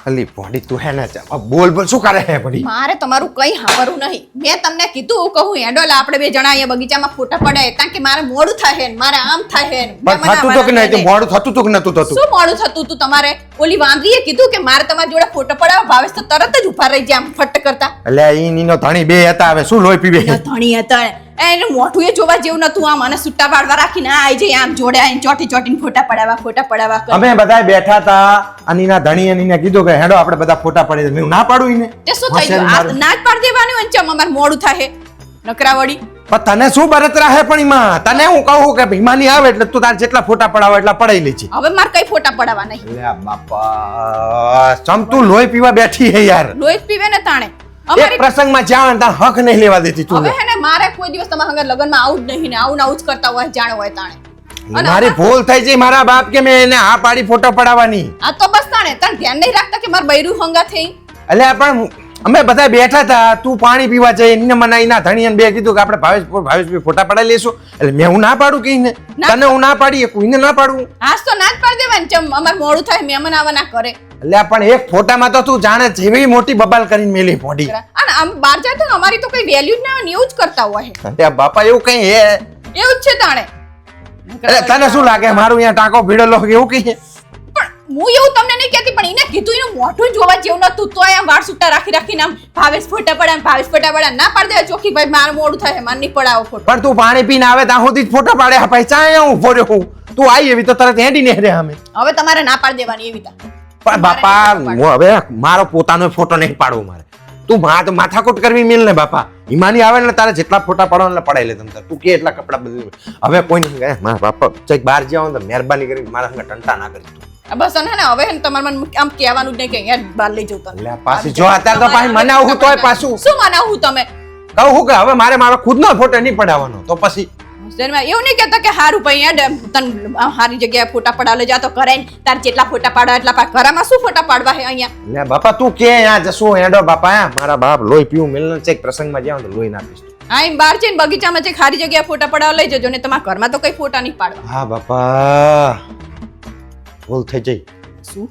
અલી પોડી તું હે ને બોલ બોલ શું કરે હે પડી મારે તમારું કઈ સાંભળવું નહીં. મેં તમને કીધું કહું હેડોલા આપણે બે જણા અહીંયા બગીચામાં ફોટા પડાય કારણ કે મારે મોડું થાય ને મારે આમ થાય ને પણ થતું તો કે નહીં મોડું થતું તો કે નતું થતું શું મોડું થતું તું તમારે? ઓલી વાંદરીએ કીધું કે મારે તમારી જોડે ફોટો પડાવવા ભાવેશ તો તરત જ ઉભા રહી જાય આમ ફટ કરતા. એટલે ઈ નીનો ધણી બે હતા હવે શું લોહી પીવે ધણી હતા એને મોઢું એ જોવા જેવું નતું. આમ અને સુટ્ટા પાડવા રાખીને આઈ જઈ આમ જોડે આઈને ચોટી ચોટીને ફોટા પડાવવા કરે. અમે બધા બેઠા હતા અનીના ધણી અનીને કીધું કે હેડો આપણે બધા ફોટા પડી દે. મેં ના પાડું ઈને તે શું થઈ ગયું? આ ના જ પાડી દેવાનું હોય ને ચમ અમાર મોડું થાય નકરાવડી. પણ તને શું બરતરા હે પણ ઈમાં તને હું કહું કે ભીમાની આવે એટલે તું તાર જેટલા ફોટા પડાવો એટલા પડાઈ લેજે. હવે માર કઈ ફોટા પડાવવા નહીં. લે બાપા ચમ તું લોહી પીવા બેઠી હે યાર. લોહી જ પીવે ને તાણે. એક પ્રસંગમાં જાવ તાર હક નહીં લેવા દેતી તું. હવે હે ને મારે કોઈ દિવસ તમારા હંગાત લગનમાં આવું જ નહીં ને આવું જ કરતા હોય જાણે હોય તાણે. મારી ભૂલ થઈ છે મારા બાપ કે મેં એને આ પાડી ફોટો પડાવવાની. આ તો બસ તાણે તને ધ્યાન નહીં રાખતા કે માર બૈરું હંગા થઈ. એટલે પણ અમે બધા બેઠા હતા તું પાણી પીવા જઈ એને મને ના ધણીને બે કીધું કે આપણે ભાવેશ ફોટા પડાવી લેશું. એટલે મેં હું ના પાડું કે તને હું ના પાડી કોઈને ના પાડું. આજ તો ના જ પાડી દેવાની ચમ અમાર મોડું થાય મહેમાન આવા ના કરે. એટલે પણ એક ફોટામાં તો તું જાણે જેવી મોટી બબાલ કરીને મેલી પોડી. અને આમ બહાર જાય તો અમારી તો કઈ વેલ્યુ જ ના હોય ને એવું જ કરતા હોય. અરે બાપા એવું કઈ હે એવું જ છે તાણે. એટલે તને શું લાગે મારું અહીંયા ટાંકો ભીડેલો એવું કઈ હે? પણ હું એવું તમને નહીં કહેતી પણ એને કીધું એનું મોઢું જોવા જેવું નતું તો આમ વાળ સુટ્ટા રાખીને આમ ભાવેશ ફોટા પડા ના પાડી દે ચોખી ભાઈ મારું મોડું થાય માર નહીં પડાવો ફોટો. પણ તું પાણી પીને આવે ત્યાં સુધી જ ફોટો પાડે ભાઈ ચાય હું ઉભો રહ્યો તું આવી એવી તો તરત હેડીને રે અમે. હવે તમારે ના પાડી દેવાની એવી તા. પણ બાપા હું હવે મારો પોતાનો ફોટો નહીં પાડવો મારે. તું માથાકૂટ કરવી મિલ ને બાપા હિમાની આવે ને તારે જેટલા ફોટા પાડવા એટલે પડાઈ લે તમે તું કે એટલા કપડા બદલી. હવે કોઈ નહીં ગયા મારા બાપા ચેક બહાર જાવ તો મહેરબાની કરી મારા સંગે ટંટા ના કરી તું. બસ ને હવે તમારે મને આમ કહેવાનું જ નહીં કે અહીંયા બહાર લઈ જવું તને. પાછી જો અત્યારે તો પાછી મનાવું તોય પાછું શું મનાવું તમે? કહું કે હવે મારે મારો ખુદનો ફોટો નહીં પડાવવાનો તો પછી એવું નહીં કહેતા કે હારું ભાઈ તને હારી જગ્યાએ ફોટા પડાવલે જા તો કરે તાર જેટલા ફોટા પાડવા એટલા ઘરમાં શું ફોટા પાડવા હે અહીંયા? લે બાપા તું કે અહીંયા જશું હેડો બાપા મારા બાપ લોહી પીવું મિલન છે પ્રસંગમાં જાવ તો લોહી નાખીશ. હા એમ બહાર જઈને બગીચામાં જે ખારી જગ્યાએ ફોટા પડાવવા લઈ જજો ને તમારા ઘરમાં તો કઈ ફોટા નહીં પાડવા. હા બાપા ભૂલ થઈ જઈ. શું